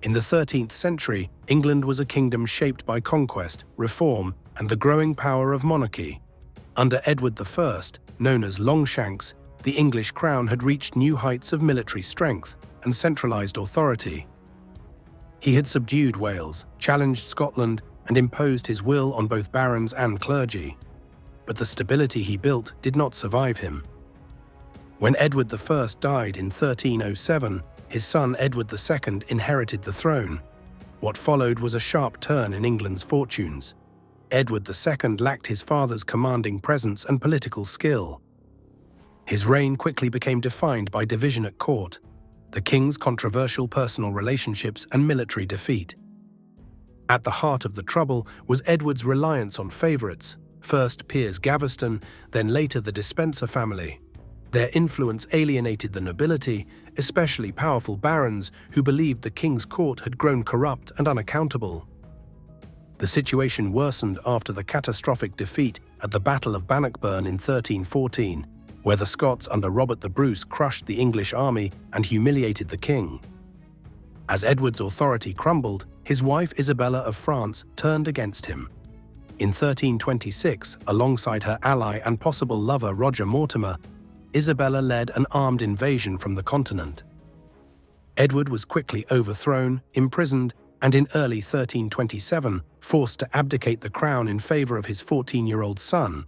In the 13th century, England was a kingdom shaped by conquest, reform, and the growing power of monarchy. Under Edward I, known as Longshanks, the English crown had reached new heights of military strength and centralised authority. He had subdued Wales, challenged Scotland, and imposed his will on both barons and clergy. But the stability he built did not survive him. When Edward I died in 1307, his son Edward II inherited the throne. What followed was a sharp turn in England's fortunes. Edward II lacked his father's commanding presence and political skill. His reign quickly became defined by division at court, the king's controversial personal relationships, and military defeat. At the heart of the trouble was Edward's reliance on favourites, first Piers Gaveston, then later the Despencer family. Their influence alienated the nobility, especially powerful barons who believed the king's court had grown corrupt and unaccountable. The situation worsened after the catastrophic defeat at the Battle of Bannockburn in 1314, where the Scots under Robert the Bruce crushed the English army and humiliated the king. As Edward's authority crumbled, his wife Isabella of France turned against him. In 1326, alongside her ally and possible lover Roger Mortimer, Isabella led an armed invasion from the continent. Edward was quickly overthrown, imprisoned, and in early 1327 forced to abdicate the crown in favour of his 14-year-old son,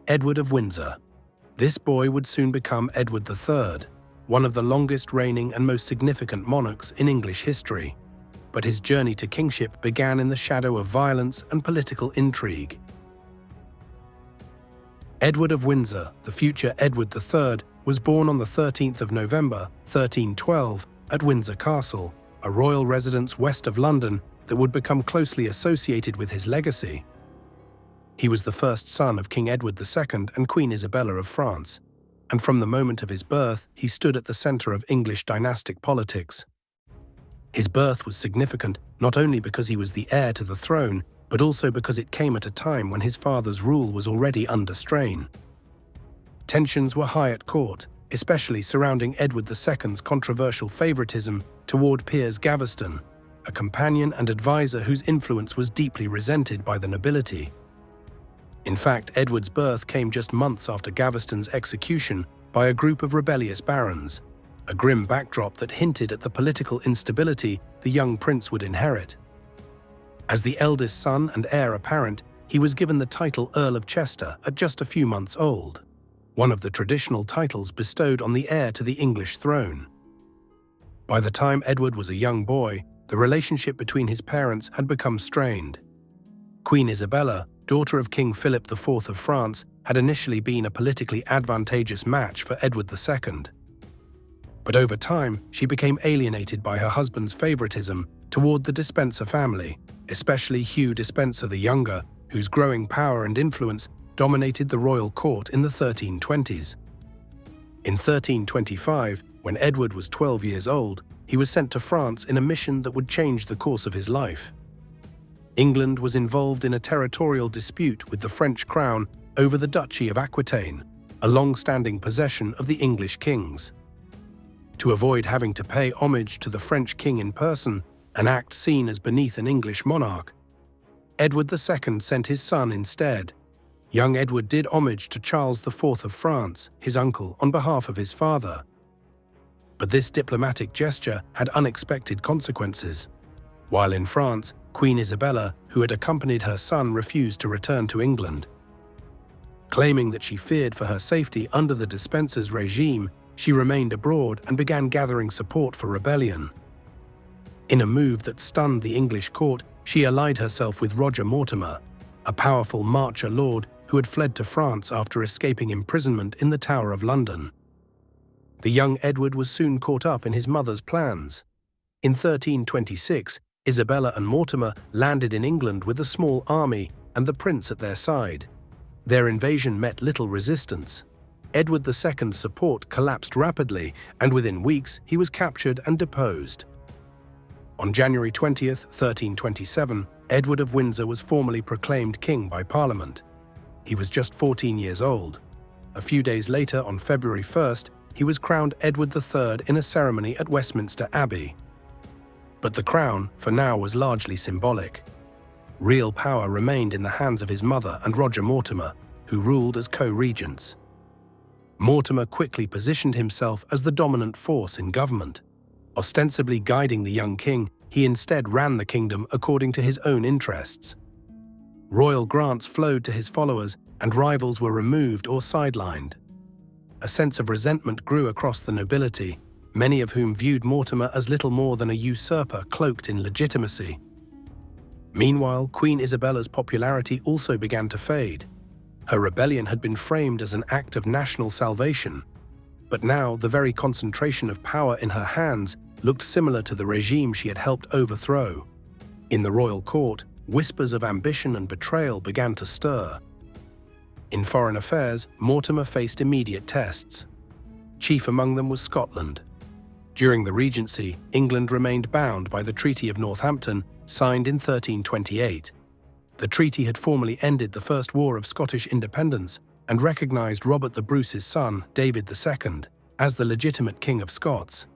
Edward of Windsor. This boy would soon become Edward III, one of the longest-reigning and most significant monarchs in English history. But his journey to kingship began in the shadow of violence and political intrigue. Edward of Windsor, the future Edward III, was born on the 13th of November, 1312, at Windsor Castle, a royal residence west of London that would become closely associated with his legacy. He was the first son of King Edward II and Queen Isabella of France, and from the moment of his birth, he stood at the centre of English dynastic politics. His birth was significant not only because he was the heir to the throne, but also because it came at a time when his father's rule was already under strain. Tensions were high at court, especially surrounding Edward II's controversial favouritism toward Piers Gaveston, a companion and advisor whose influence was deeply resented by the nobility. In fact, Edward's birth came just months after Gaveston's execution by a group of rebellious barons, a grim backdrop that hinted at the political instability the young prince would inherit. As the eldest son and heir apparent, he was given the title Earl of Chester at just a few months old, one of the traditional titles bestowed on the heir to the English throne. By the time Edward was a young boy, the relationship between his parents had become strained. Queen Isabella, daughter of King Philip IV of France, had initially been a politically advantageous match for Edward II. But over time, she became alienated by her husband's favoritism toward the Despencer family, especially Hugh Despencer the Younger, whose growing power and influence dominated the royal court in the 1320s. In 1325, when Edward was 12 years old, he was sent to France in a mission that would change the course of his life. England was involved in a territorial dispute with the French crown over the Duchy of Aquitaine, a long-standing possession of the English kings. To avoid having to pay homage to the French king in person, an act seen as beneath an English monarch, Edward II sent his son instead. Young Edward did homage to Charles IV of France, his uncle, on behalf of his father. But this diplomatic gesture had unexpected consequences. While in France, Queen Isabella, who had accompanied her son, refused to return to England. Claiming that she feared for her safety under the Despencer's regime, she remained abroad and began gathering support for rebellion. In a move that stunned the English court, she allied herself with Roger Mortimer, a powerful marcher lord who had fled to France after escaping imprisonment in the Tower of London. The young Edward was soon caught up in his mother's plans. In 1326, Isabella and Mortimer landed in England with a small army and the prince at their side. Their invasion met little resistance. Edward II's support collapsed rapidly, and within weeks he was captured and deposed. On January 20th, 1327, Edward of Windsor was formally proclaimed king by Parliament. He was just 14 years old. A few days later, on February 1st, he was crowned Edward III in a ceremony at Westminster Abbey. But the crown, for now, was largely symbolic. Real power remained in the hands of his mother and Roger Mortimer, who ruled as co-regents. Mortimer quickly positioned himself as the dominant force in government. Ostensibly guiding the young king, he instead ran the kingdom according to his own interests. Royal grants flowed to his followers, and rivals were removed or sidelined. A sense of resentment grew across the nobility, many of whom viewed Mortimer as little more than a usurper cloaked in legitimacy. Meanwhile, Queen Isabella's popularity also began to fade. Her rebellion had been framed as an act of national salvation, but now the very concentration of power in her hands looked similar to the regime she had helped overthrow. In the royal court, whispers of ambition and betrayal began to stir. In foreign affairs, Mortimer faced immediate tests. Chief among them was Scotland. During the Regency, England remained bound by the Treaty of Northampton, signed in 1328. The treaty had formally ended the First War of Scottish Independence and recognised Robert the Bruce's son, David II, as the legitimate King of Scots.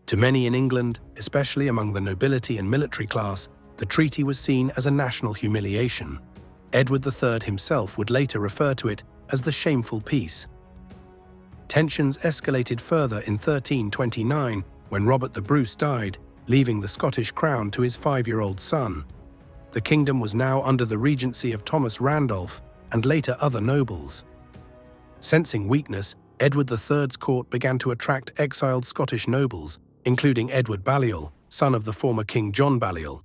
To many in England, especially among the nobility and military class, the treaty was seen as a national humiliation. Edward III himself would later refer to it as the shameful peace. Tensions escalated further in 1329 when Robert the Bruce died, leaving the Scottish crown to his 5-year-old son. The kingdom was now under the regency of Thomas Randolph and later other nobles. Sensing weakness, Edward III's court began to attract exiled Scottish nobles, including Edward Balliol, son of the former King John Balliol.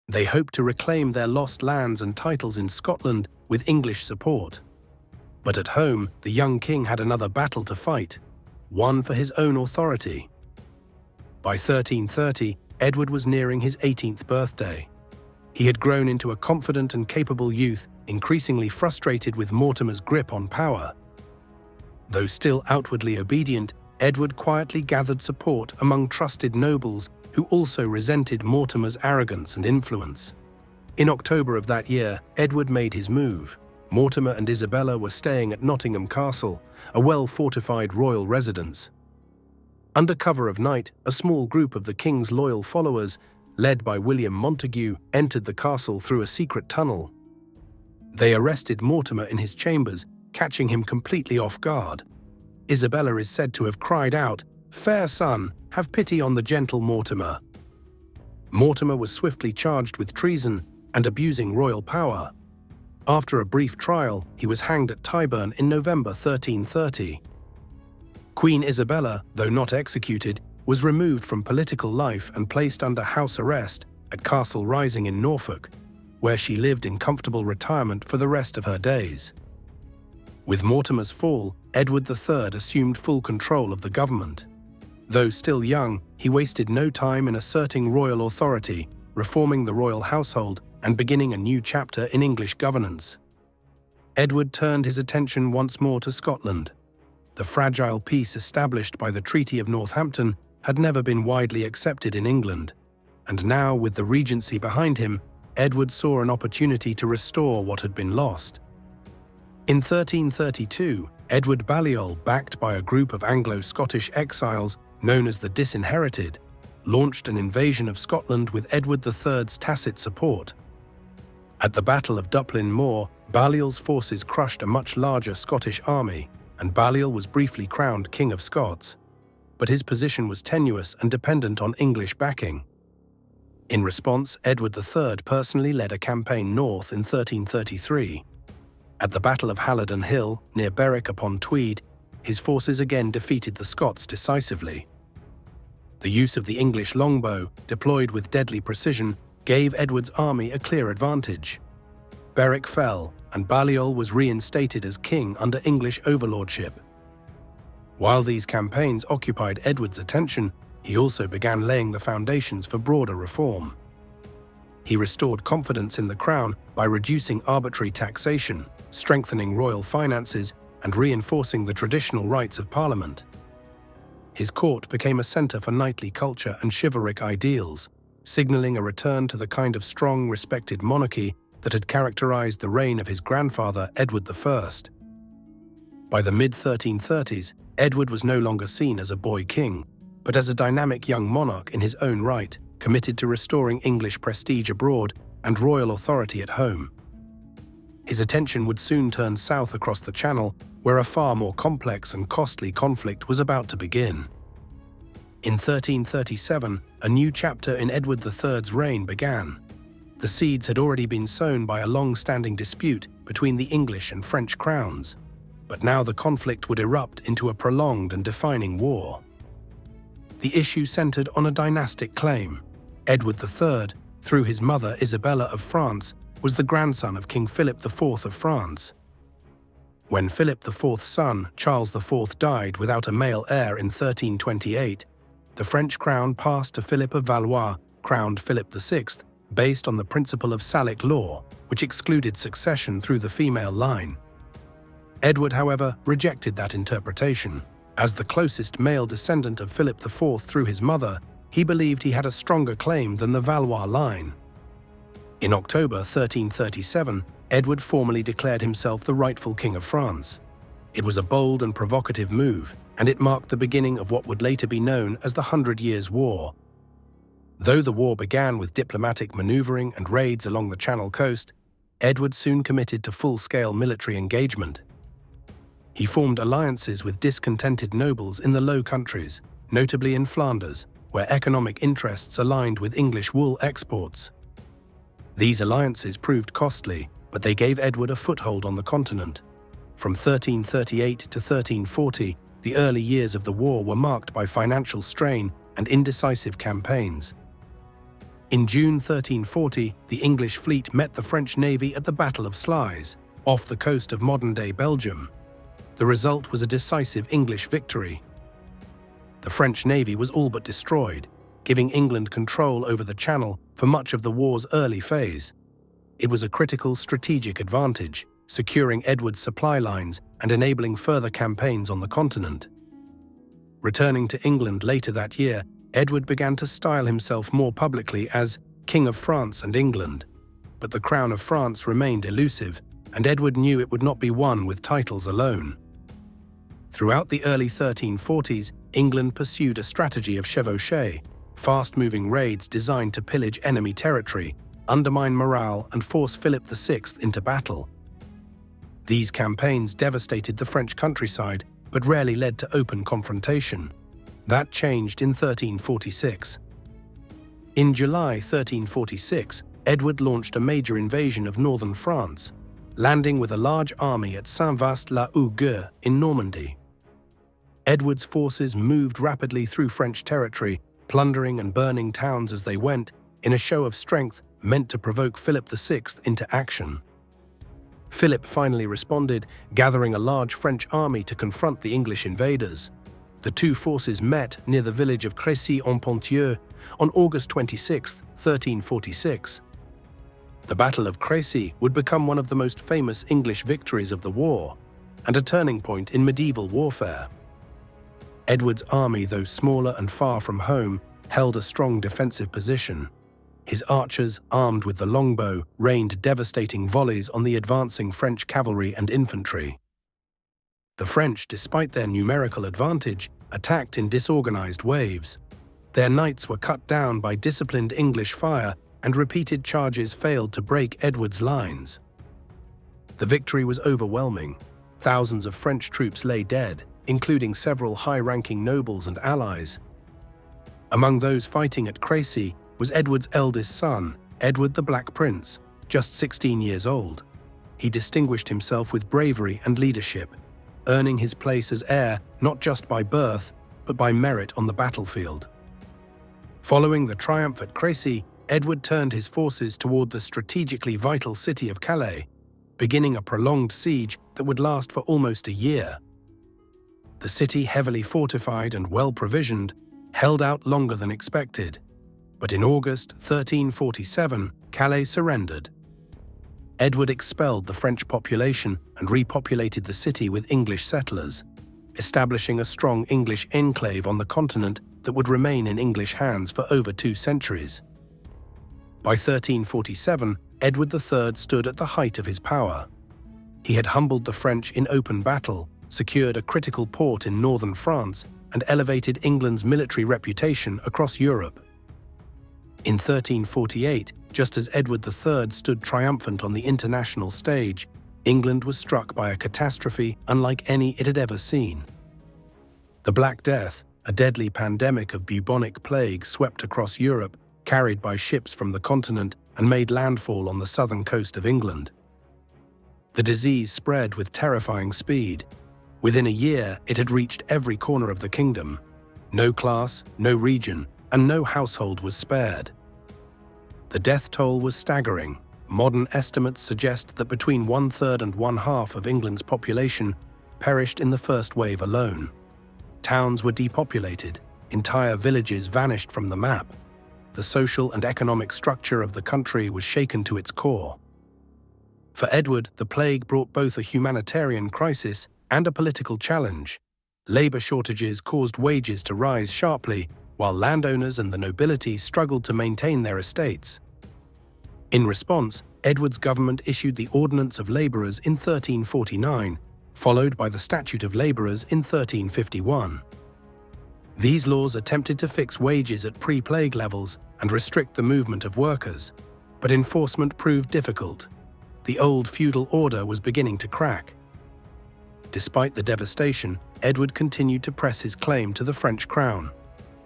They hoped to reclaim their lost lands and titles in Scotland with English support. But at home, the young king had another battle to fight, one for his own authority. By 1330, Edward was nearing his 18th birthday. He had grown into a confident and capable youth, increasingly frustrated with Mortimer's grip on power. Though still outwardly obedient, Edward quietly gathered support among trusted nobles who also resented Mortimer's arrogance and influence. In October of that year, Edward made his move. Mortimer and Isabella were staying at Nottingham Castle, a well-fortified royal residence. Under cover of night, a small group of the king's loyal followers, led by William Montague, entered the castle through a secret tunnel. They arrested Mortimer in his chambers, catching him completely off guard. Isabella is said to have cried out, "Fair son, have pity on the gentle Mortimer." Mortimer was swiftly charged with treason and abusing royal power. After a brief trial, he was hanged at Tyburn in November 1330. Queen Isabella, though not executed, was removed from political life and placed under house arrest at Castle Rising in Norfolk, where she lived in comfortable retirement for the rest of her days. With Mortimer's fall, Edward III assumed full control of the government. Though still young, he wasted no time in asserting royal authority, reforming the royal household, and beginning a new chapter in English governance. Edward turned his attention once more to Scotland. The fragile peace established by the Treaty of Northampton had never been widely accepted in England, and now, with the regency behind him, Edward saw an opportunity to restore what had been lost. In 1332, Edward Balliol, backed by a group of Anglo-Scottish exiles known as the Disinherited, launched an invasion of Scotland with Edward III's tacit support. At the Battle of Duplin Moor, Balliol's forces crushed a much larger Scottish army, and Balliol was briefly crowned King of Scots. But his position was tenuous and dependent on English backing. In response, Edward III personally led a campaign north in 1333. At the Battle of Halidon Hill, near Berwick-upon-Tweed, his forces again defeated the Scots decisively. The use of the English longbow, deployed with deadly precision, gave Edward's army a clear advantage. Berwick fell, and Balliol was reinstated as king under English overlordship. While these campaigns occupied Edward's attention, he also began laying the foundations for broader reform. He restored confidence in the crown by reducing arbitrary taxation, strengthening royal finances, and reinforcing the traditional rights of Parliament. His court became a centre for knightly culture and chivalric ideals, signalling a return to the kind of strong, respected monarchy that had characterized the reign of his grandfather, Edward I. By the mid-1330s, Edward was no longer seen as a boy king. but as a dynamic young monarch in his own right, committed to restoring English prestige abroad and royal authority at home. His attention would soon turn south across the Channel, where a far more complex and costly conflict was about to begin. In 1337, a new chapter in Edward III's reign began. The seeds had already been sown by a long-standing dispute between the English and French crowns, but now the conflict would erupt into a prolonged and defining war. The issue centered on a dynastic claim. Edward III, through his mother Isabella of France, was the grandson of King Philip IV of France. When Philip IV's son, Charles IV, died without a male heir in 1328, the French crown passed to Philip of Valois, crowned Philip VI, based on the principle of Salic law, which excluded succession through the female line. Edward, however, rejected that interpretation. As the closest male descendant of Philip IV through his mother, he believed he had a stronger claim than the Valois line. In October 1337, Edward formally declared himself the rightful King of France. It was a bold and provocative move, and it marked the beginning of what would later be known as the 100 Years' War. Though the war began with diplomatic maneuvering and raids along the Channel coast, Edward soon committed to full-scale military engagement. He formed alliances with discontented nobles in the Low Countries, notably in Flanders, where economic interests aligned with English wool exports. These alliances proved costly, but they gave Edward a foothold on the continent. From 1338 to 1340, the early years of the war were marked by financial strain and indecisive campaigns. In June 1340, the English fleet met the French navy at the Battle of Sluys, off the coast of modern-day Belgium. The result was a decisive English victory. The French navy was all but destroyed, giving England control over the Channel for much of the war's early phase. It was a critical strategic advantage, securing Edward's supply lines and enabling further campaigns on the continent. Returning to England later that year, Edward began to style himself more publicly as King of France and England. But the crown of France remained elusive, and Edward knew it would not be won with titles alone. Throughout the early 1340s, England pursued a strategy of chevauchée, fast-moving raids designed to pillage enemy territory, undermine morale, and force Philip VI into battle. These campaigns devastated the French countryside, but rarely led to open confrontation. That changed in 1346. In July 1346, Edward launched a major invasion of northern France, landing with a large army at Saint-Vaast-la-Hougue in Normandy. Edward's forces moved rapidly through French territory, plundering and burning towns as they went, in a show of strength meant to provoke Philip VI into action. Philip finally responded, gathering a large French army to confront the English invaders. The two forces met near the village of Crécy and Poitiers on August 26, 1346. The Battle of Crecy would become one of the most famous English victories of the war, and a turning point in medieval warfare. Edward's army, though smaller and far from home, held a strong defensive position. His archers, armed with the longbow, rained devastating volleys on the advancing French cavalry and infantry. The French, despite their numerical advantage, attacked in disorganized waves. Their knights were cut down by disciplined English fire, and repeated charges failed to break Edward's lines. The victory was overwhelming. Thousands of French troops lay dead, including several high-ranking nobles and allies. Among those fighting at Crecy was Edward's eldest son, Edward the Black Prince, just 16 years old. He distinguished himself with bravery and leadership, earning his place as heir not just by birth, but by merit on the battlefield. Following the triumph at Crecy, Edward turned his forces toward the strategically vital city of Calais, beginning a prolonged siege that would last for almost a year. The city, heavily fortified and well-provisioned, held out longer than expected. But in August 1347, Calais surrendered. Edward expelled the French population and repopulated the city with English settlers, establishing a strong English enclave on the continent that would remain in English hands for over 2 centuries. By 1347, Edward III stood at the height of his power. He had humbled the French in open battle, secured a critical port in northern France, and elevated England's military reputation across Europe. In 1348, just as Edward III stood triumphant on the international stage, England was struck by a catastrophe unlike any it had ever seen. The Black Death, a deadly pandemic of bubonic plague, swept across Europe, carried by ships from the continent, and made landfall on the southern coast of England. The disease spread with terrifying speed. Within a year, it had reached every corner of the kingdom. No class, no region, and no household was spared. The death toll was staggering. Modern estimates suggest that between 1/3 and 1/2 of England's population perished in the first wave alone. Towns were depopulated, entire villages vanished from the map. The social and economic structure of the country was shaken to its core. For Edward, the plague brought both a humanitarian crisis and a political challenge. Labor shortages caused wages to rise sharply, while landowners and the nobility struggled to maintain their estates. In response, Edward's government issued the Ordinance of Labourers in 1349, followed by the Statute of Labourers in 1351. These laws attempted to fix wages at pre-plague levels and restrict the movement of workers, but enforcement proved difficult. The old feudal order was beginning to crack. Despite the devastation, Edward continued to press his claim to the French crown.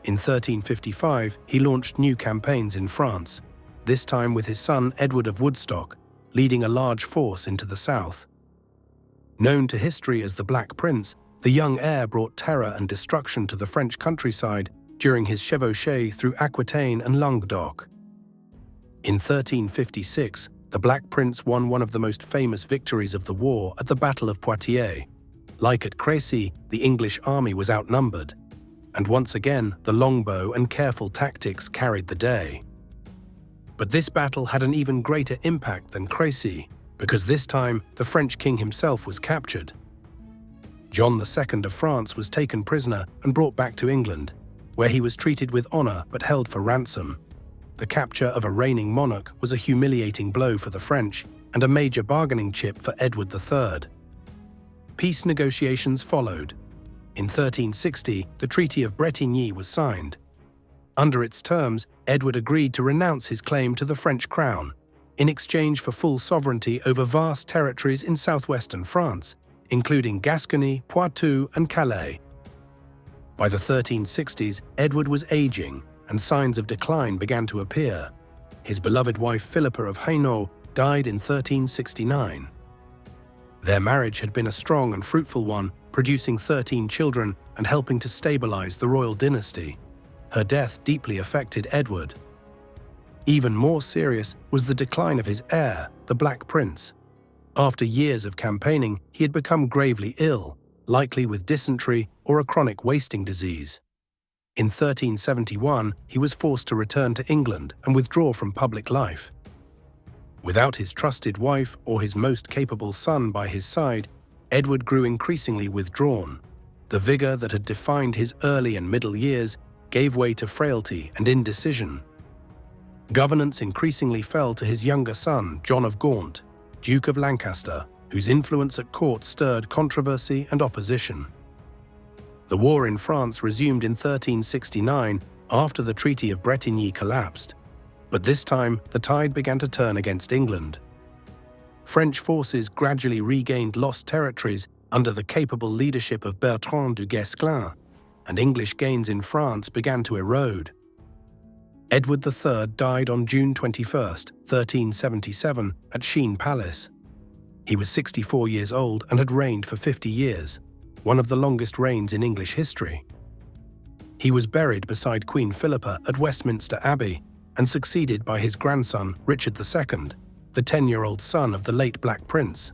In 1355, he launched new campaigns in France, this time with his son Edward of Woodstock, leading a large force into the south. Known to history as the Black Prince, the young heir brought terror and destruction to the French countryside during his chevauchée through Aquitaine and Languedoc. In 1356, the Black Prince won one of the most famous victories of the war at the Battle of Poitiers. Like at Crecy, the English army was outnumbered, and once again the longbow and careful tactics carried the day. But this battle had an even greater impact than Crecy, because this time the French king himself was captured. John II of France was taken prisoner and brought back to England, where he was treated with honor but held for ransom. The capture of a reigning monarch was a humiliating blow for the French and a major bargaining chip for Edward III. Peace negotiations followed. In 1360, the Treaty of Bretigny was signed. Under its terms, Edward agreed to renounce his claim to the French crown, in exchange for full sovereignty over vast territories in southwestern France, including Gascony, Poitou, and Calais. By the 1360s, Edward was aging, and signs of decline began to appear. His beloved wife Philippa of Hainaut died in 1369. Their marriage had been a strong and fruitful one, producing 13 children and helping to stabilize the royal dynasty. Her death deeply affected Edward. Even more serious was the decline of his heir, the Black Prince. After years of campaigning, he had become gravely ill, likely with dysentery or a chronic wasting disease. In 1371, he was forced to return to England and withdraw from public life. Without his trusted wife or his most capable son by his side, Edward grew increasingly withdrawn. The vigor that had defined his early and middle years gave way to frailty and indecision. Governance increasingly fell to his younger son, John of Gaunt, Duke of Lancaster, whose influence at court stirred controversy and opposition. The war in France resumed in 1369 after the Treaty of Bretigny collapsed, but this time the tide began to turn against England. French forces gradually regained lost territories under the capable leadership of Bertrand du Guesclin, and English gains in France began to erode. Edward III died on June 21, 1377, at Sheen Palace. He was 64 years old and had reigned for 50 years, one of the longest reigns in English history. He was buried beside Queen Philippa at Westminster Abbey and succeeded by his grandson, Richard II, the 10-year-old son of the late Black Prince.